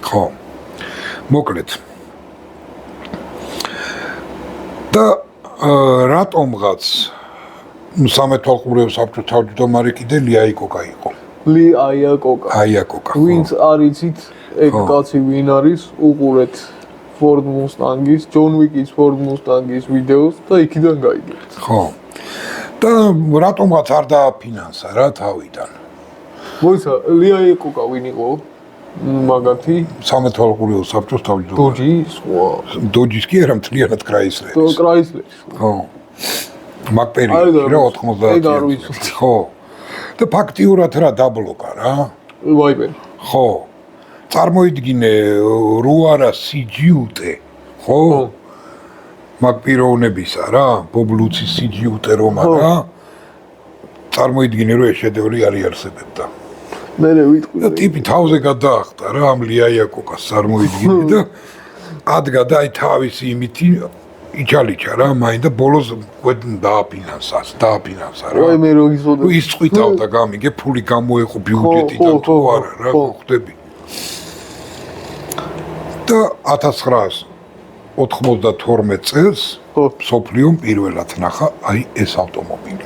ხო. მოკლედ. და რატომღაც სამეთვალყურეო საბჭოს თავმჯდომარე კიდე ლიაიკოკა იყო. აიაკოკა. ვინც არ იცით, ეგ კაცი ვინ არის, უყურეთ Ford Mustang-ის, John Wick-ის Ford Mustang-ის ვიდეოს და იქიდან გაიგებთ. ხო. და რატომღაც არ დააფინანსა რა თავიდან. მოიცა, ლიაიკოკა ვინ იყო? მაგათი სამეთვალყურეო საბჭოს თავმჯდომარე. დოჯის კი არა, მთლიანად კრაისლერის. ხო. მაგ პერიოდში რა 90-იანი. ხო. და ფაქტიურად რა დაბლოკა რა. ვაიბერი. ხო. წარმოიდგინე რო არა სიჯიუტე, ხო? მაგ პიროვნებისა რა, ბობლუცის სიჯიუტე რომა რა. წარმოიდგინე რომ ეს შედევრი არ იარსებებდა. მე ვიტყვი. და ტიპი თავზე გადაახტა რა ამ ლიაიკოკას წარმოიდგინე და ადგა და აი თავისი იმითი იჩალიჩა რა, მაინდა ბოლოს დააფინანსა რა. ვაი მე რო იზოდე. ის წვითავდა გამიგე, ფული გამოეყო ბიუჯეტიდან თუ არა რა, ხვდები. და 1992 წელს სოფლიომ პირველად ნახა აი ეს ავტომობილი.